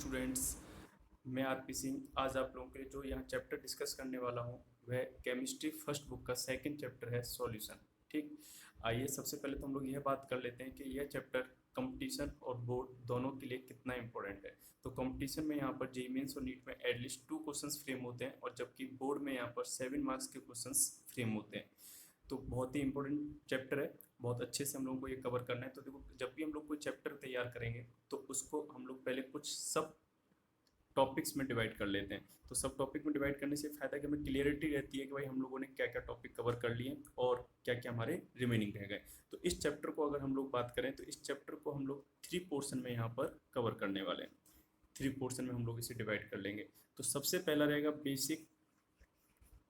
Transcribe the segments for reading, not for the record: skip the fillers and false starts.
Students, मैं RP Singh आज आप लोगों के लिए जो यहाँ चैप्टर डिस्कस करने वाला हूँ वह केमिस्ट्री फर्स्ट बुक का सेकंड चैप्टर है सॉल्यूशन। ठीक, आइए सबसे पहले तो हम लोग यह बात कर लेते हैं कि यह चैप्टर कंपटीशन और बोर्ड दोनों के लिए कितना इंपॉर्टेंट है। तो कंपटीशन में यहाँ पर जेईई मेंस और नीट में एटलीस्ट 2 क्वेश्चंस फ्रेम होते हैं और जबकि बोर्ड में यहाँ पर 7 मार्क्स के क्वेश्चंस फ्रेम होते हैं। तो बहुत ही इंपॉर्टेंट चैप्टर है, बहुत अच्छे से हम लोगों को ये कवर करना है। तो देखो, जब भी हम लोग कोई चैप्टर तैयार करेंगे तो उसको हम लोग पहले कुछ सब टॉपिक्स में डिवाइड कर लेते हैं। तो सब टॉपिक में डिवाइड करने से फ़ायदा कि हमें क्लियरिटी रहती है कि भाई हम लोगों ने क्या क्या टॉपिक कवर कर लिए और क्या क्या हमारे रिमेनिंग रह गए। तो इस चैप्टर को अगर हम लोग बात करें तो इस चैप्टर को हम लोग 3 पोर्शन में यहाँ पर कवर करने वाले हैं। 3 पोर्शन में हम लोग इसे डिवाइड कर लेंगे। तो सबसे पहला रहेगा बेसिक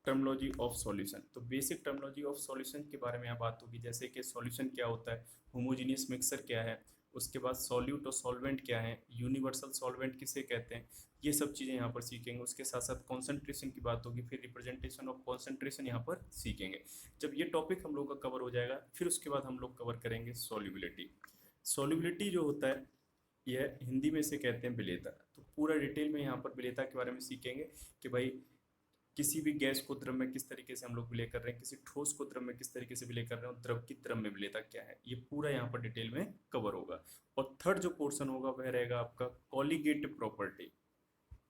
टर्मोलॉजी ऑफ सॉल्यूशन। तो बेसिक टर्मोलॉजी ऑफ सॉल्यूशन के बारे में यहाँ बात होगी, जैसे कि सॉल्यूशन क्या होता है, होमोजीनियस मिक्सर क्या है, उसके बाद सॉल्यूट और सॉल्वेंट क्या है, यूनिवर्सल सॉल्वेंट किसे कहते हैं, ये सब चीज़ें यहाँ पर सीखेंगे। उसके साथ साथ कॉन्सेंट्रेशन की बात होगी, फिर रिप्रेजेंटेशन ऑफ कॉन्सेंट्रेशन यहाँ पर सीखेंगे। जब ये टॉपिक हम लोग का कवर हो जाएगा फिर उसके बाद हम लोग कवर करेंगे सॉल्युबिलिटी। सॉल्युबिलिटी जो होता है यह हिंदी में इसे कहते हैं विलेयता। तो पूरा डिटेल में यहाँ पर विलेयता के बारे में सीखेंगे कि भाई किसी भी गैस को द्रव में किस तरीके से हम लोग विलय कर रहे हैं, किसी ठोस को द्रव में किस तरीके से विलय कर रहे हैं और द्रव की द्रव में विलेयता क्या है, ये पूरा यहाँ पर डिटेल में कवर होगा। और थर्ड जो पोर्शन होगा वह रहेगा आपका colligative property,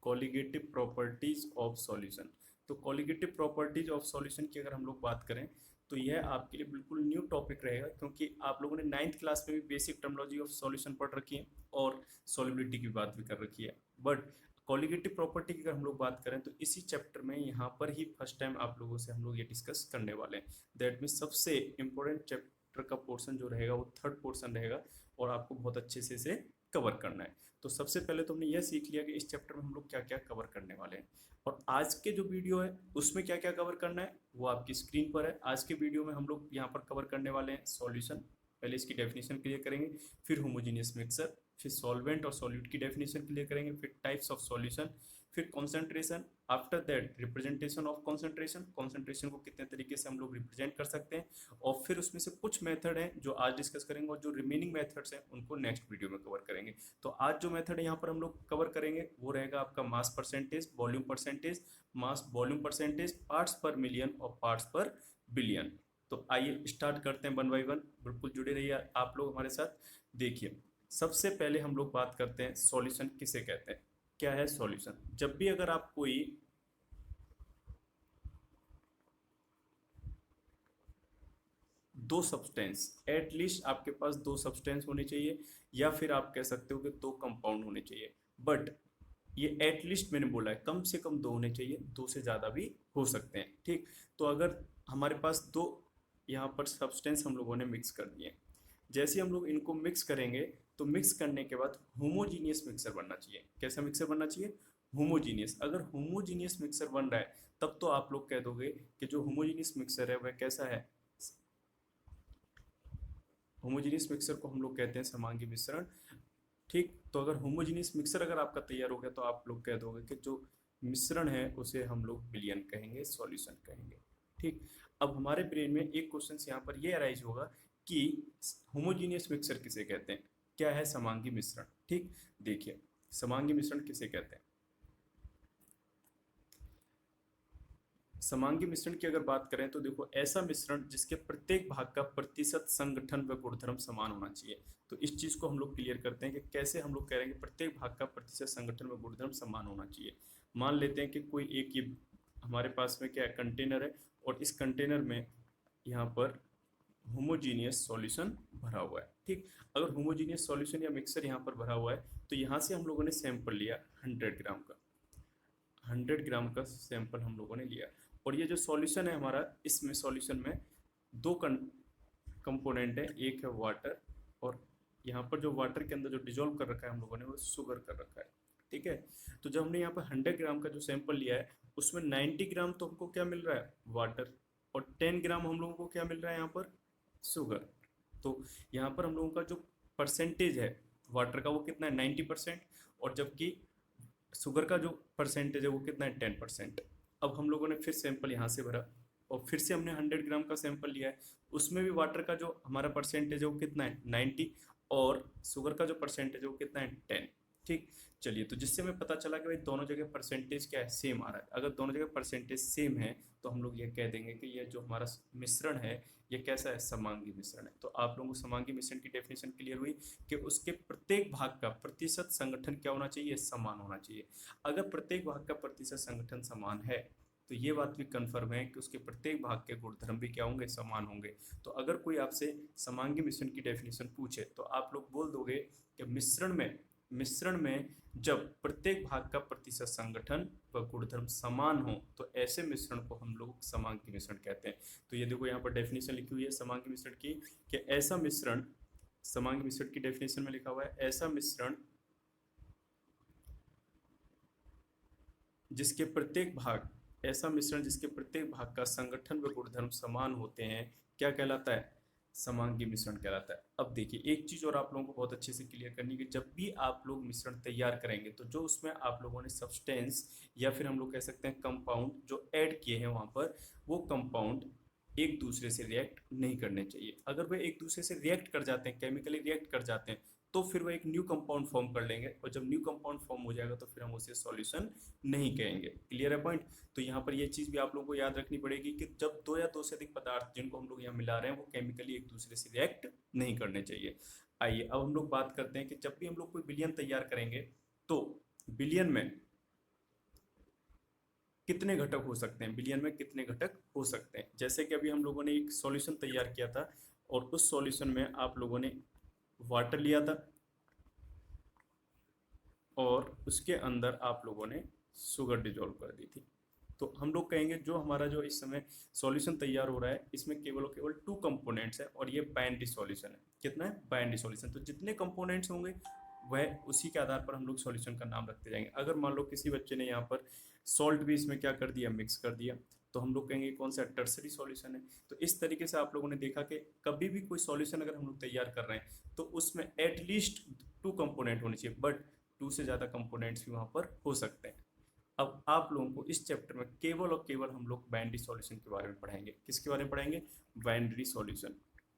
colligative properties of solution. तो कॉलिगेटिव प्रॉपर्टीज ऑफ सॉल्यूशन की अगर हम लोग बात करें तो यह आपके लिए बिल्कुल न्यू टॉपिक रहेगा, क्योंकि आप लोगों ने 9th क्लास में भी बेसिक टर्मोलॉजी ऑफ सॉल्यूशन पढ़ रखी है और सॉल्युबिलिटी की बात भी कर रखी है। बट कॉलिगेटिव प्रॉपर्टी की अगर हम लोग बात करें तो इसी चैप्टर में यहाँ पर ही फर्स्ट टाइम आप लोगों से हम लोग ये डिस्कस करने वाले हैं। दैट मीन सबसे इंपॉर्टेंट चैप्टर का पोर्शन जो रहेगा वो थर्ड पोर्शन रहेगा और आपको बहुत अच्छे से इसे कवर करना है। तो सबसे पहले तो हमने यह सीख लिया कि इस चैप्टर में हम लोग क्या क्या कवर करने वाले हैं और आज के जो वीडियो है उसमें क्या क्या कवर करना है वो आपकी स्क्रीन पर है। आज के वीडियो में हम लोग यहाँ पर कवर करने वाले हैं सॉल्यूशन, पहले इसकी डेफिनेशन क्लियर करेंगे, फिर होमोजीनियस मिक्सर, फिर सॉल्वेंट और सॉल्यूट की डेफिनेशन क्लियर करेंगे, फिर टाइप्स ऑफ सॉल्यूशन, फिर concentration, after that representation of concentration, concentration को कितने तरीके से हम लोग रिप्रेजेंट कर सकते हैं, और फिर उसमें से कुछ मेथड हैं जो आज डिस्कस करेंगे और जो रिमेनिंग मेथड्स हैं उनको नेक्स्ट वीडियो में कवर करेंगे। तो आज जो मेथड है यहाँ पर हम लोग कवर करेंगे वो रहेगा आपका mass percentage, volume percentage, mass volume percentage, parts पर मिलियन और पार्ट्स पर बिलियन। तो आइए स्टार्ट करते हैं वन बाई वन, बिल्कुल जुड़े रहिए आप लोग हमारे साथ। देखिए, सबसे पहले हम लोग बात करते हैं सॉल्यूशन किसे कहते हैं, क्या है सॉल्यूशन। जब भी अगर आप कोई दो सब्सटेंस, एटलीस्ट आपके पास 2 सब्सटेंस होने चाहिए या फिर आप कह सकते हो कि 2 कंपाउंड होने चाहिए, बट ये एटलीस्ट मैंने बोला है, कम से कम 2 होने चाहिए, 2 से ज़्यादा भी हो सकते हैं। ठीक, तो अगर हमारे पास 2 यहाँ पर सब्सटेंस हम लोगों ने मिक्स कर दिए, जैसे हम लोग इनको मिक्स करेंगे तो मिक्स करने के बाद होमोजीनियस मिक्सर बनना चाहिए। कैसा मिक्सर बनना चाहिए? होमोजीनियस। अगर होमोजीनियस मिक्सर बन रहा है तब तो आप लोग कह दोगे कि जो होमोजीनियस मिक्सर है वह कैसा है, होमोजीनियस मिक्सर को हम लोग कहते हैं समांगी मिश्रण। ठीक, तो अगर होमोजीनियस मिक्सर अगर आपका तैयार हो गया तो आप लोग कह दोगे कि जो मिश्रण है उसे हम लोग विलयन कहेंगे, सॉल्यूशन कहेंगे। ठीक, अब हमारे ब्रेन में एक क्वेश्चन यहाँ पर ये अराइज होगा कि होमोजीनियस मिक्सर किसे कहते हैं, क्या है समांगी मिश्रण। ठीक, देखिए समांगी मिश्रण किसे कहते हैं। समांगी मिश्रण की अगर बात करें तो देखो, ऐसा मिश्रण जिसके प्रत्येक भाग का प्रतिशत संगठन व गुणधर्म समान होना चाहिए। तो इस चीज को हम लोग क्लियर करते हैं कि कैसे हम लोग कह रहे हैं कि प्रत्येक भाग का प्रतिशत संगठन व गुणधर्म समान होना चाहिए। मान लेते हैं कि कोई एक ये हमारे पास में क्या है, कंटेनर है और इस कंटेनर में यहाँ पर होमोजीनियस सॉल्यूशन भरा हुआ है। ठीक, अगर होमोजीनियस सॉल्यूशन या मिक्सर यहाँ पर भरा हुआ है तो यहाँ से हम लोगों ने सैंपल लिया 100 ग्राम का, 100 ग्राम का सैंपल हम लोगों ने लिया और ये जो सॉल्यूशन है हमारा, इसमें सॉल्यूशन में 2 कंपोनेंट है, एक है वाटर और यहाँ पर जो वाटर के अंदर जो डिजोल्व कर रखा है हम लोगों ने वो शुगर कर रखा है। ठीक है, तो जब हमने यहाँ पर 100 ग्राम का जो सैंपल लिया है उसमें 90 ग्राम तो हमको क्या मिल रहा है, वाटर, और 10 ग्राम हम लोगों को क्या मिल रहा है यहाँ पर, शुगर। तो यहाँ पर हम लोगों का जो परसेंटेज है वाटर का वो कितना है, 90%, और जबकि शुगर का जो परसेंटेज है वो कितना है, 10%। अब हम लोगों ने फिर सैंपल यहाँ से भरा और फिर से हमने 100 ग्राम का सैंपल लिया है, उसमें भी वाटर का जो हमारा परसेंटेज है वो कितना है, 90, और शुगर का जो परसेंटेज है वो कितना है, 10। ठीक। चलिए, तो जिससे हमें पता चला कि भाई दोनों जगह परसेंटेज क्या है, सेम आ रहा है। अगर दोनों जगह परसेंटेज सेम है तो हम लोग ये कह देंगे कि ये जो हमारा मिश्रण है ये कैसा है, समांगी मिश्रण है। तो आप लोगों को समांगी मिश्रण की डेफिनेशन क्लियर हुई कि उसके प्रत्येक भाग का प्रतिशत संगठन क्या होना चाहिए, समान होना चाहिए। अगर प्रत्येक भाग का प्रतिशत संगठन समान है तो ये बात भी कन्फर्म है कि उसके प्रत्येक भाग के गुणधर्म भी क्या होंगे, समान होंगे। तो अगर कोई आपसे समांगी मिश्रण की डेफिनेशन पूछे तो आप लोग बोल दोगे कि मिश्रण में जब प्रत्येक भाग का प्रतिशत संगठन व गुणधर्म समान हो तो ऐसे मिश्रण को हम लोग समांगी मिश्रण कहते हैं। तो ये देखो यहाँ पर डेफिनेशन लिखी हुई है समांगी मिश्रण की, कि ऐसा मिश्रण, समांगी मिश्रण की डेफिनेशन में लिखा हुआ है ऐसा मिश्रण जिसके प्रत्येक भाग, ऐसा मिश्रण जिसके प्रत्येक भाग का संगठन व गुणधर्म समान होते हैं क्या कहलाता है, समांगी मिश्रण कहलाता है। अब देखिए एक चीज और आप लोगों को बहुत अच्छे से क्लियर करनी है कि जब भी आप लोग मिश्रण तैयार करेंगे तो जो उसमें आप लोगों ने सब्सटेंस या फिर हम लोग कह सकते हैं कंपाउंड जो ऐड किए हैं वहां पर, वो कंपाउंड एक दूसरे से रिएक्ट नहीं करने चाहिए। अगर वे एक दूसरे से रिएक्ट कर जाते हैं, केमिकली रिएक्ट कर जाते हैं, तो फिर वो एक न्यू कंपाउंड फॉर्म कर लेंगे, और जब न्यू कंपाउंड फॉर्म हो जाएगा तो फिर हम उसे सॉल्यूशन नहीं कहेंगे। क्लियर है पॉइंट। तो यहाँ पर ये चीज भी आप लोगों को याद रखनी पड़ेगी कि जब दो या दो से अधिक पदार्थ जिनको हम लोग यहाँ मिला रहे हैं वो केमिकली एक दूसरे से रिएक्ट नहीं करने चाहिए। आइए अब हम लोग बात करते हैं कि जब भी हम लोग कोई विलयन तैयार करेंगे तो विलयन में कितने घटक हो सकते हैं, विलयन में कितने घटक हो सकते हैं। जैसे कि अभी हम लोगों ने एक सॉल्यूशन तैयार किया था और उस सॉल्यूशन में आप लोगों ने वाटर लिया था और उसके अंदर आप लोगों ने शुगर डिजोल्व कर दी थी। तो हम लोग कहेंगे जो हमारा जो इस समय सॉल्यूशन तैयार हो रहा है इसमें केवल और केवल 2 कंपोनेंट्स है और ये बाइनरी सॉल्यूशन है। कितना है, बाइनरी सॉल्यूशन। तो जितने कंपोनेंट्स होंगे वह उसी के आधार पर हम लोग सॉल्यूशन का नाम रखते जाएंगे। अगर मान लो किसी बच्चे ने यहाँ पर सॉल्ट भी इसमें क्या कर दिया, मिक्स कर दिया, तो हम लोग कहेंगे कौन सा टर्सरी सॉल्यूशन है। तो इस तरीके से आप लोगों ने देखा कि कभी भी कोई सॉल्यूशन अगर हम लोग तैयार कर रहे हैं तो उसमें एटलीस्ट 2 कंपोनेंट होने चाहिए, बट 2 से ज़्यादा कंपोनेंट्स भी वहाँ पर हो सकते हैं। अब आप लोगों को इस चैप्टर में केवल और केवल हम लोग बाइनरी सॉल्यूशन के बारे में पढ़ाएंगे। किसके बारे में पढ़ाएंगे, बाइनरी सॉल्यूशन।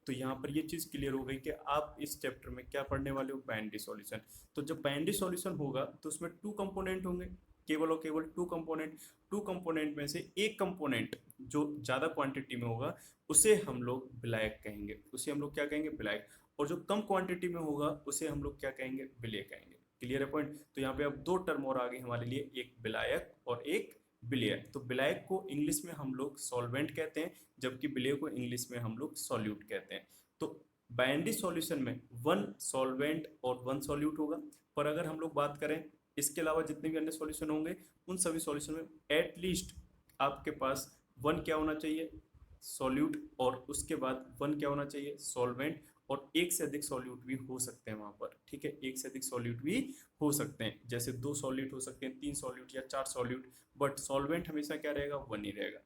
तो यहाँ पर ये चीज़ क्लियर हो गई कि आप इस चैप्टर में क्या पढ़ने वाले हो, बाइनरी सॉल्यूशन। तो जब बाइनरी सॉल्यूशन होगा तो उसमें 2 कंपोनेंट होंगे, केवल और केवल 2 कंपोनेंट। 2 कंपोनेंट में से एक कंपोनेंट जो ज़्यादा क्वांटिटी में होगा उसे हम लोग विलायक कहेंगे, उसे हम लोग क्या कहेंगे, विलायक। और जो कम क्वांटिटी में होगा उसे हम लोग क्या कहेंगे, विलेय कहेंगे। क्लियर है पॉइंट। तो यहाँ पे अब 2 टर्म और आ गए हमारे लिए, एक विलायक और एक विलेय। तो विलायक को इंग्लिश में हम लोग सॉल्वेंट कहते हैं जबकि विलेय को इंग्लिश में हम लोग सॉल्यूट कहते हैं। तो बाइनरी सॉल्यूशन में 1 सॉल्वेंट और 1 सॉल्यूट होगा। पर अगर हम लोग बात करें इसके अलावा जितने भी अन्य सॉल्यूशन होंगे उन सभी सॉल्यूशन में एटलीस्ट आपके पास 1 क्या होना चाहिए, सॉल्यूट, और उसके बाद 1 क्या होना चाहिए, सॉल्वेंट। और एक से अधिक सॉल्यूट भी हो सकते हैं वहां पर। ठीक है, एक से अधिक सॉल्यूट भी हो सकते हैं, जैसे 2 सॉल्यूट हो सकते हैं, 3 सॉल्यूट या 4 सॉल्यूट, बट सॉल्वेंट हमेशा क्या रहेगा, 1 ही रहेगा।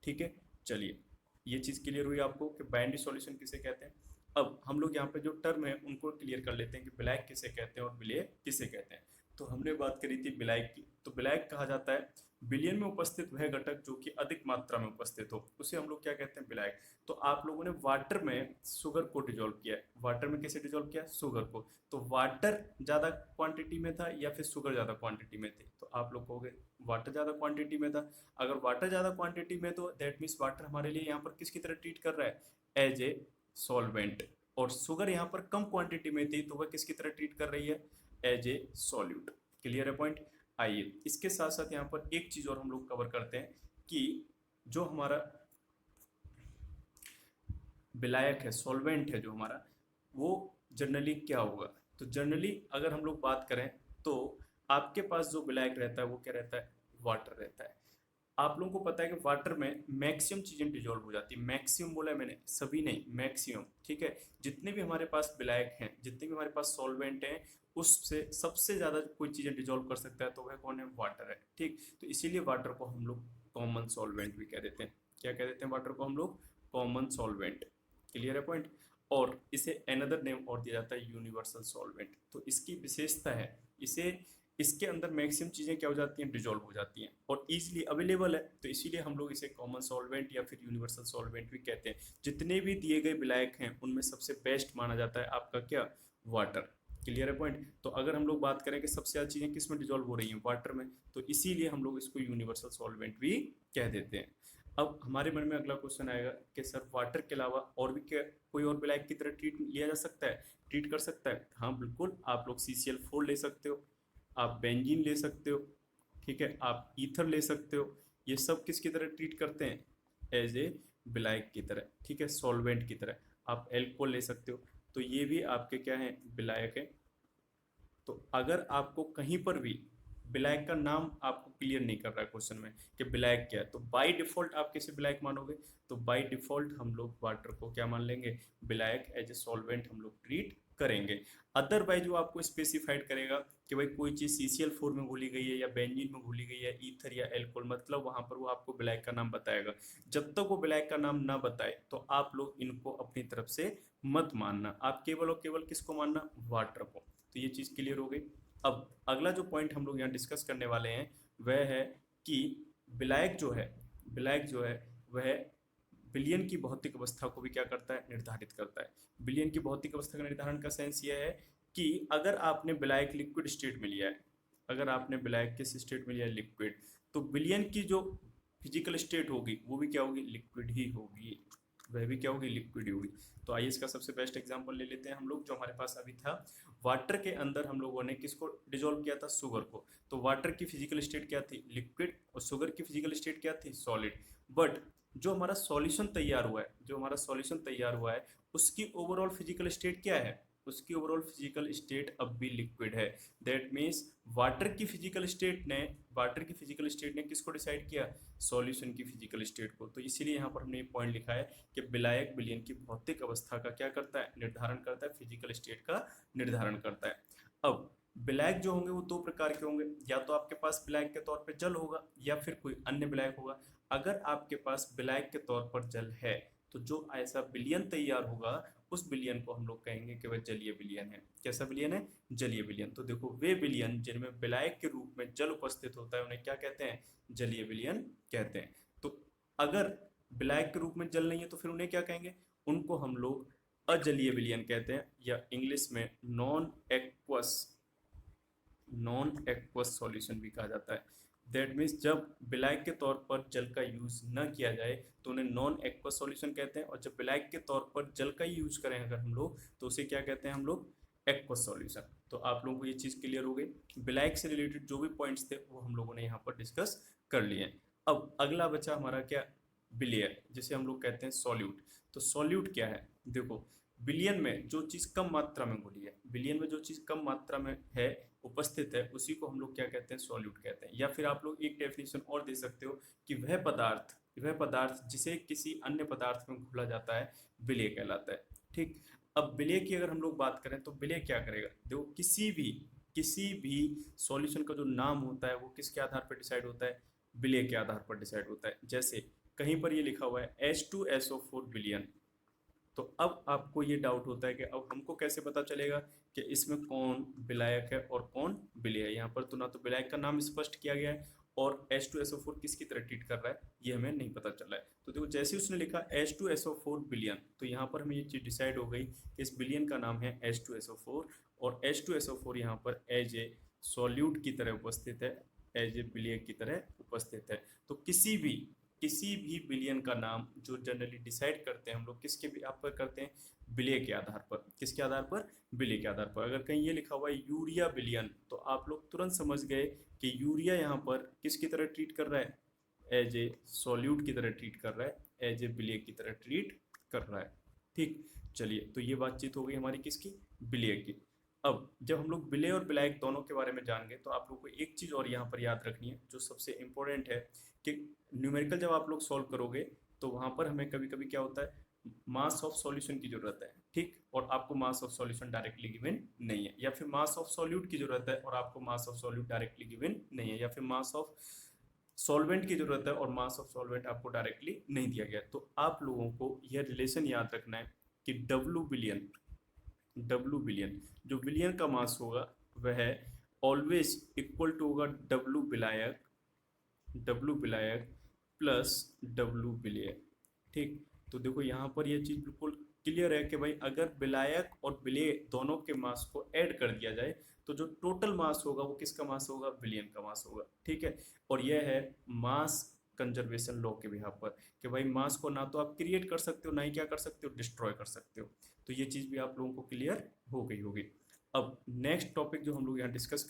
ठीक है, चलिए ये चीज क्लियर हुई आपको कि बाइनरी सॉल्यूशन किसे कहते हैं। अब हम लोग यहाँ पे जो टर्म है उनको क्लियर कर लेते हैं कि विलायक किसे कहते हैं और विलेय किसे कहते हैं। तो हमने बात करी थी विलायक की। तो विलायक कहा जाता है विलयन में उपस्थित वह घटक जो कि अधिक मात्रा में उपस्थित हो, उसे हम लोग क्या कहते हैं, विलायक। तो आप लोगों ने वाटर में शुगर को डिजोल्व किया है, वाटर में कैसे डिजोल्व किया, शुगर को। तो वाटर ज्यादा क्वांटिटी में था या फिर शुगर ज्यादा क्वांटिटी में थी, तो आप लोग कहोगे वाटर ज्यादा क्वांटिटी में था। अगर वाटर ज्यादा क्वांटिटी में तो दैट मीन्स वाटर हमारे लिए यहाँ पर किसकी तरह ट्रीट कर रहा है, एज ए सॉल्वेंट। और शुगर यहाँ पर कम क्वांटिटी में थी तो वह किसकी तरह ट्रीट कर रही है, एज ए सॉल्यूट। क्लियर है पॉइंट। आइए इसके साथ साथ यहाँ पर एक चीज और हम लोग कवर करते हैं कि जो हमारा विलायक है, सॉल्वेंट है जो हमारा, वो जनरली क्या होगा। तो जनरली अगर हम लोग बात करें तो आपके पास जो विलायक रहता है वो क्या रहता है, वाटर रहता है। आप लोगों को पता है कि वाटर में मैक्सिमम चीजें डिजोल्व हो जाती है, मैक्सिमम बोला है मैंने, सभी नहीं, मैक्सिमम। ठीक है, जितने भी हमारे पास विलायक हैं, जितने भी हमारे पास सॉल्वेंट हैं, उससे सबसे ज्यादा कोई चीजें डिजोल्व कर सकता है तो वह कौन है, वाटर है। ठीक, तो इसीलिए वाटर को हम लोग कॉमन सॉल्वेंट भी कह देते हैं। क्या कह देते हैं, वाटर को हम लोग कॉमन सॉल्वेंट। क्लियर है पॉइंट। और इसे अनदर नेम और दिया जाता है यूनिवर्सल सॉल्वेंट। तो इसकी विशेषता है, इसे इसके अंदर मैक्सिमम चीजें क्या हो जाती हैं, डिजोल्व हो जाती हैं और इजीली अवेलेबल है, तो इसीलिए हम लोग इसे कॉमन सॉल्वेंट या फिर यूनिवर्सल सॉल्वेंट भी कहते हैं। जितने भी दिए गए विलायक हैं उनमें सबसे बेस्ट माना जाता है आपका क्या, वाटर। क्लियर है पॉइंट। तो अगर हम लोग बात करें कि सबसे ज़्यादा चीज़ें किस में डिजोल्व हो रही हैं, वाटर में, तो इसीलिए हम लोग इसको यूनिवर्सल सॉल्वेंट भी कह देते हैं। अब हमारे मन में अगला क्वेश्चन आएगा कि सर वाटर के अलावा और भी क्या कोई और ब्लैक की तरह ट्रीट लिया जा सकता है, ट्रीट कर सकता है? हाँ बिल्कुल, आप लोग CCl4 ले सकते हो, आप बेंजीन ले सकते हो, ठीक है, आप ईथर ले सकते हो। ये सब किसकी तरह ट्रीट करते हैं? एज ए ब्लैक की तरह, ठीक है, सॉल्वेंट की तरह। आप एल्कोहल ले सकते हो, तो ये भी आपके क्या है, ब्लैक है। तो अगर आपको कहीं पर भी ब्लैक का नाम आपको क्लियर नहीं कर रहा है क्वेश्चन में कि ब्लैक क्या है, तो बाय डिफॉल्ट आप किसे ब्लैक मानोगे? तो बाय डिफॉल्ट हम लोग वाटर को क्या मान लेंगे, ब्लैक एज ए सॉल्वेंट हम लोग ट्रीट करेंगे। अदरवाइज वो आपको स्पेसिफाइड करेगा कि भाई कोई चीज़ CCl4 में घुली गई है या बेंजीन में घुली गई है, ईथर या एल्कोहल, मतलब वहां पर वो आपको ब्लैक का नाम बताएगा। जब तक वो ब्लैक का नाम ना बताए तो आप लोग इनको अपनी तरफ से मत मानना, आप केवल और केवल किसको मानना, वाटर को। तो ये चीज़ क्लियर हो गई। अब अगला जो पॉइंट हम लोग यहाँ डिस्कस करने वाले हैं वह है कि ब्लैक जो है, ब्लैक जो है वह विलयन की भौतिक अवस्था को भी क्या करता है, निर्धारित करता है। विलयन की भौतिक अवस्था का निर्धारण का सेंस यह है कि अगर आपने ब्लैक लिक्विड स्टेट में लिया है, अगर आपने ब्लैक किस स्टेट में लिया है, लिक्विड, तो विलयन की जो फिजिकल स्टेट होगी वो भी क्या होगी, लिक्विड ही होगी, वह भी क्या होगी, लिक्विड होगी। तो आइए इसका सबसे बेस्ट एग्जांपल ले लेते हैं हम लोग, जो हमारे पास अभी था। वाटर के अंदर हम लोगों ने किसको डिजोल्व किया था, शुगर को। तो वाटर की फिजिकल स्टेट क्या थी, लिक्विड, और शुगर की फिजिकल स्टेट क्या थी, सॉलिड। बट जो हमारा सॉल्यूशन तैयार हुआ है, जो हमारा सॉल्यूशन तैयार हुआ है, उसकी ओवरऑल फिजिकल स्टेट क्या है, उसकी ओवरऑल फिजिकल स्टेट अब भी लिक्विड है। दैट मीन्स वाटर की फिजिकल स्टेट ने, वाटर की फिजिकल स्टेट ने किसको डिसाइड किया, सॉल्यूशन की फिजिकल स्टेट को। तो इसीलिए यहाँ पर हमने ये पॉइंट लिखा है कि विलायक विलयन की भौतिक अवस्था का क्या करता है, निर्धारण करता है, फिजिकल स्टेट का निर्धारण करता है। अब ब्लैक जो होंगे वो दो प्रकार के होंगे, या तो आपके पास ब्लैक के तौर पे जल होगा या फिर कोई अन्य ब्लैक होगा। अगर आपके पास ब्लैक के तौर पर जल है तो जो ऐसा विलयन तैयार होगा उस विलयन को हम लोग कहेंगे कि वह जलीय विलयन है। कैसा विलयन है, जलीय विलयन। तो देखो वे विलयन जिनमें ब्लैक के रूप में जल उपस्थित होता है उन्हें क्या कहते हैं, जलीय विलयन कहते हैं। तो अगर ब्लैक के रूप में जल नहीं है तो फिर उन्हें क्या कहेंगे, उनको हम लोग अजलीय विलयन कहते हैं, या इंग्लिश में नॉन एक्वस सॉल्यूशन भी कहा जाता है। दैट मीन्स जब ब्लैक के तौर पर जल का यूज न किया जाए तो उन्हें नॉन एक्वस सॉल्यूशन कहते हैं, और जब ब्लैक के तौर पर जल का यूज करें अगर हम लोग तो उसे क्या कहते हैं हम लोग, एक्वस सॉल्यूशन। तो आप लोगों को ये चीज़ क्लियर हो गई। ब्लैक से रिलेटेड जो भी पॉइंट्स थे वो हम लोगों ने यहाँ पर डिस्कस कर लिए। अब अगला बचा हमारा क्या, बिलियर, जिसे हम लोग कहते हैं सॉल्यूट। तो सॉल्यूट क्या है, देखो बिलियन में जो चीज़ कम मात्रा में घुली है, बिलियन में जो चीज़ कम मात्रा में है, उपस्थित है, उसी को हम लोग क्या कहते हैं, सॉल्यूट कहते हैं। या फिर आप लोग एक डेफिनेशन और दे सकते हो कि वह पदार्थ जिसे किसी अन्य पदार्थ में घोला जाता है विलेय कहलाता है। ठीक, अब विलेय की अगर हम लोग बात करें तो विलेय क्या करेगा, देखो किसी भी सॉल्यूशन का जो नाम होता है वो किसके आधार पर डिसाइड होता है, विलेय के आधार पर डिसाइड होता है। जैसे कहीं पर ये लिखा हुआ है H2SO4 विलियन, तो अब आपको ये डाउट होता है कि अब हमको कैसे पता चलेगा कि इसमें कौन विलायक है और कौन विलेय है। यहाँ पर तो ना तो विलायक का नाम स्पष्ट किया गया है और H2SO4 किसकी तरह ट्रीट कर रहा है ये हमें नहीं पता चल रहा है। तो देखो जैसे उसने लिखा H2SO4 बिलियन, तो यहाँ पर हमें ये चीज़ डिसाइड हो गई कि इस बिलियन का नाम है H2SO4, और H2SO4 यहाँ पर एज ए सॉल्यूट की तरह उपस्थित है, एज ए विलेय की तरह उपस्थित है। तो किसी भी विलियन का नाम जो जनरली डिसाइड करते हैं हम लोग किसके आप पर करते हैं, विलेय के आधार पर। किसके आधार पर, विलेय के आधार पर। अगर कहीं ये लिखा हुआ है यूरिया विलियन, तो आप लोग तुरंत समझ गए कि यूरिया यहाँ पर किसकी तरह ट्रीट कर रहा है, एज ए सॉल्यूट की तरह ट्रीट कर रहा है, एज ए विलेय की तरह ट्रीट कर रहा है। ठीक, चलिए तो ये बातचीत हो गई हमारी किसकी, विलेय की। अब जब हम लोग विलेय और विलायक दोनों के बारे में जान गए तो आप लोग को एक चीज़ और यहाँ पर याद रखनी है जो सबसे इम्पोर्टेंट है कि न्यूमेरिकल जब आप लोग सॉल्व करोगे तो वहाँ पर हमें कभी कभी क्या होता है, मास ऑफ सॉल्यूशन की जरूरत है। ठीक, और आपको mass of solution directly given नहीं है, या फिर मास ऑफ सॉल्यूट की जरूरत है और आपको mass of solute directly given नहीं है, या फिर मास ऑफ सॉल्वेंट की जरूरत है और मास ऑफ सॉल्वेंट आपको डायरेक्टली नहीं दिया गया। तो आप लोगों को यह रिलेशन याद रखना है कि डब्लू बिलियन जो विलियन का मास होगा वह ऑलवेज इक्वल टू होगा डब्लू विलायक प्लस डब्लू विलेय। ठीक, तो देखो यहाँ पर यह चीज़ बिल्कुल क्लियर है कि भाई अगर विलायक और विलेय दोनों के मास को ऐड कर दिया जाए तो जो टोटल मास होगा वो किसका मास होगा, विलियन का मास होगा। ठीक है, और यह है मास कंजर्वेशन लॉ के बिहाफ पर कि भाई मास को ना तो आप क्रिएट कर सकते हो ना ही क्या कर सकते हो, डिस्ट्रॉय कर सकते हो। तो ये चीज़ भी आप लोगों को क्लियर हो गई होगी। अब नेक्स्ट टॉपिक जो हम लोग यहाँ डिस्कस